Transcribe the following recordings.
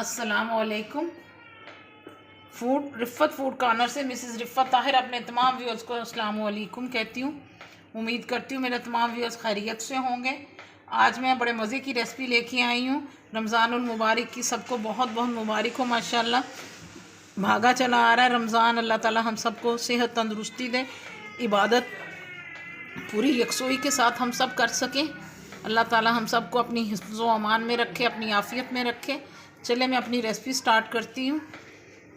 अस्सलामुअलैकुम। रिफ़त food corner से Mrs रिफ़त Tahir अपने तमाम व्यूअर्स को अस्सलामुअलैकुम कहती हूँ। उम्मीद करती हूँ मेरे तमाम व्यूअर्स खैरियत से होंगे। आज मैं बड़े मज़े की रेसिपी लेके आई हूँ। रमज़ानुल मुबारक की सबको बहुत बहुत मुबारक हो। माशाल्लाह भागा चला आ रहा है रमज़ान। अल्लाह ताला हम सबको सेहत तंदुरुस्ती दे, इबादत पूरी यकसोई के साथ हम सब कर सकें। अल्लाह ताला हम सबको अपनी हिफ्ज़ व अमान में रखे, अपनी आफ़ियत में रखे। चले मैं अपनी रेसिपी स्टार्ट करती हूँ।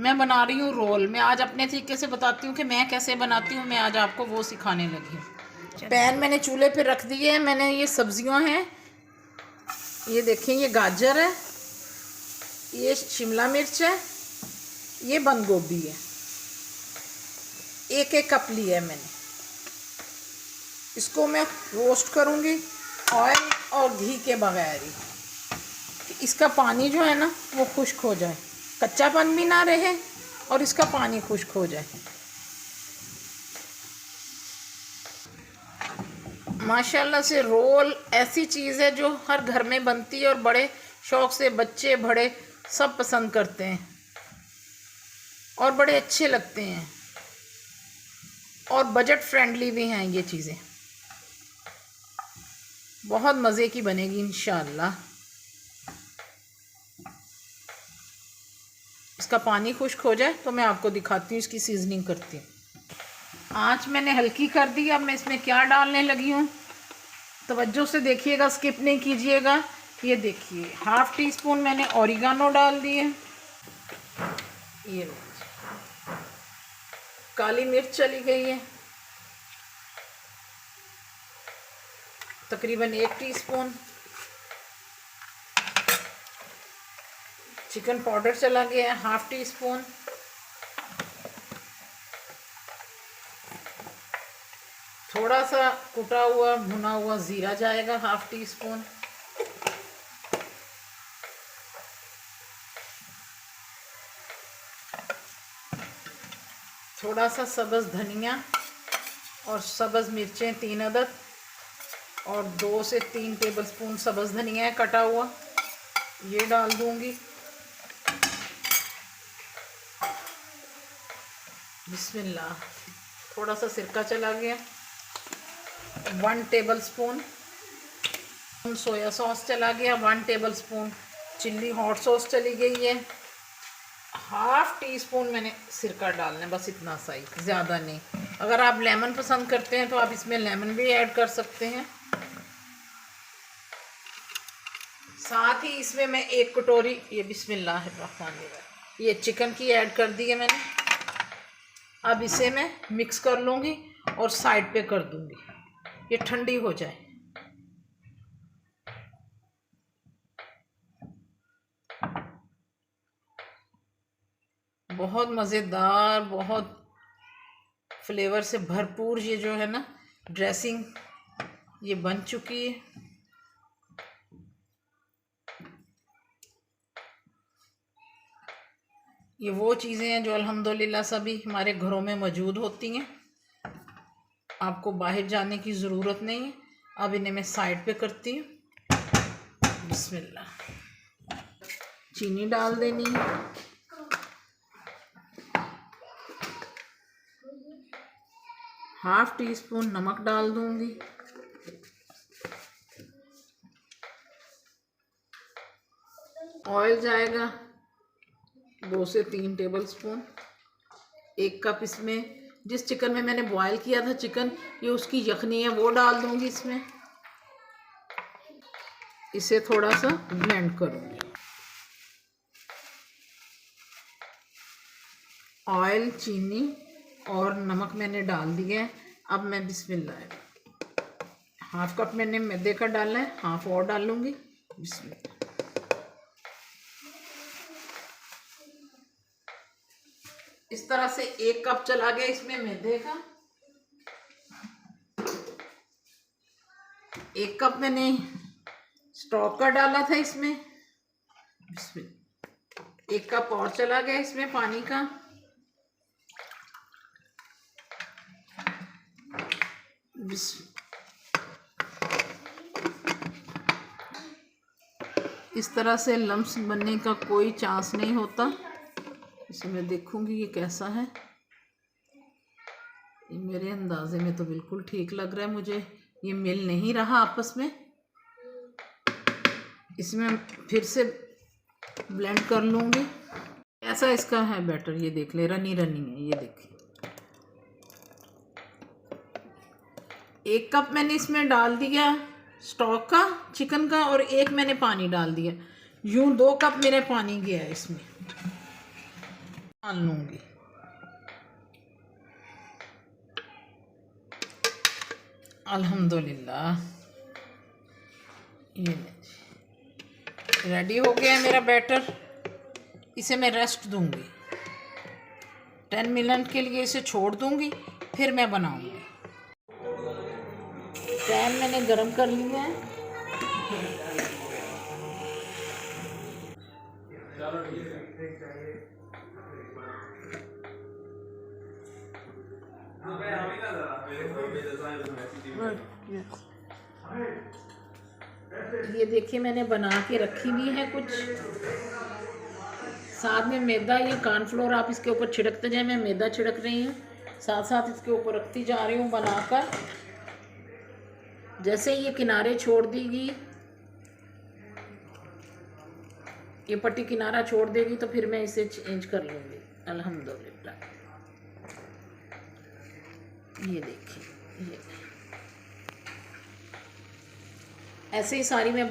मैं बना रही हूँ रोल। मैं आज अपने तरीके से बताती हूँ कि मैं कैसे बनाती हूँ। मैं आज आपको वो सिखाने लगी हूँ। पैन मैंने चूल्हे पे रख दिए है। मैंने ये सब्जियाँ हैं, ये देखें, ये गाजर है, ये शिमला मिर्च है, ये बंद गोभी है। एक एक कप लिया है मैंने। इसको मैं रोस्ट करूँगी ऑयल और घी के बगैर ही, कि इसका पानी जो है ना वो खुश्क हो जाए, कच्चापन भी ना रहे और इसका पानी खुश्क हो जाए। माशाल्लाह से रोल ऐसी चीज़ है जो हर घर में बनती है और बड़े शौक़ से बच्चे बड़े सब पसंद करते हैं और बड़े अच्छे लगते हैं और बजट फ्रेंडली भी हैं। ये चीज़ें बहुत मज़े की बनेगी इंशाअल्लाह। इसका पानी खुश्क हो जाए तो मैं आपको दिखाती हूँ इसकी सीजनिंग करती हूँ। आँच मैंने हल्की कर दी। अब मैं इसमें क्या डालने लगी हूँ, तवज्जो से देखिएगा, स्किप नहीं कीजिएगा। ये देखिए, हाफ़ टी स्पून मैंने ओरिगानो डाल दिए। ये काली मिर्च चली गई है, तकरीबन 1 टीस्पून। चिकन पाउडर चला गया है, हाफ़ टी स्पून। थोड़ा सा कुटा हुआ भुना हुआ ज़ीरा जाएगा, हाफ़ टी स्पून। थोड़ा सा सब्ज़ धनिया और सब्ज़ मिर्चें 3 अदद और 2 से 3 टेबलस्पून सब्ज़ धनिया है कटा हुआ, ये डाल दूंगी। बिस्मिल्लाह। थोड़ा सा सिरका चला गया। 1 टेबलस्पून सोया सॉस चला गया। 1 टेबलस्पून चिल्ली हॉट सॉस चली गई है। हाफ़ टी स्पून मैंने सिरका डालना है, बस इतना सा ही, ज़्यादा नहीं। अगर आप लेमन पसंद करते हैं तो आप इसमें लेमन भी ऐड कर सकते हैं। साथ ही इसमें मैं 1 कटोरी ये बिस्मिल्लाहिर्रहमानिर्रहीम ये चिकन की ऐड कर दी है मैंने। अब इसे मैं मिक्स कर लूँगी और साइड पे कर दूँगी, ये ठंडी हो जाए। बहुत मज़ेदार, बहुत फ्लेवर से भरपूर ये जो है ना ड्रेसिंग, ये बन चुकी है। ये वो चीज़ें हैं जो अल्हम्दुलिल्लाह सभी हमारे घरों में मौजूद होती हैं, आपको बाहर जाने की ज़रूरत नहीं है। अब इन्हें मैं साइड पे करती हूँ। बिस्मिल्लाह। चीनी डाल देनी है, हाफ़ टी स्पून नमक डाल दूंगी, ऑयल जाएगा 2 से 3 टेबलस्पून। 1 कप इसमें जिस चिकन में मैंने बॉयल किया था चिकन, ये उसकी यखनी है, वो डाल दूंगी इसमें। इसे थोड़ा सा ब्लेंड करूंगी। ऑयल, चीनी और नमक मैंने डाल दिया है। अब मैं बिस्मिल्लाह, हाफ़ कप मैंने मैदे का डालना है, हाफ़ और डाल लूँगी। बिस्मिल्लाह। इस तरह से 1 कप चला गया इसमें मैदे का। 1 कप मैंने स्टॉक का डाला था इसमें। 1 कप और चला गया इसमें पानी का। इस तरह से लम्स बनने का कोई चांस नहीं होता। इसे मैं देखूंगी ये कैसा है। ये मेरे अंदाजे में तो बिल्कुल ठीक लग रहा है मुझे, ये मिल नहीं रहा आपस में। इसमें फिर से ब्लेंड कर लूँगी। ऐसा इसका है बैटर, ये देख ले, रनी रनी है, ये देखिए। 1 कप मैंने इसमें डाल दिया स्टॉक का, चिकन का, और 1 मैंने पानी डाल दिया। यूं 2 कप मेरे पानी गया है इसमें। डाल लूँगी। अल्हम्दुलिल्लाह ये रेडी हो गया है मेरा बैटर। इसे मैं रेस्ट दूंगी, 10 मिनट के लिए इसे छोड़ दूंगी, फिर मैं बनाऊंगी। पैन मैंने गरम कर लिया है। ये देखिए मैंने बना के रखी हुई है कुछ, साथ में मैदा या कॉर्नफ्लोर आप इसके ऊपर छिड़कते जाए। मैं मैदा छिड़क रही हूँ, साथ साथ इसके ऊपर रखती जा रही हूँ बनाकर। जैसे ये किनारे छोड़ देगी, ये पट्टी किनारा छोड़ देगी, तो फिर मैं इसे चेंज कर लूँगी। अल्हम्दुलिल्लाह ये देखिए, ये ऐसे ही सारी मैं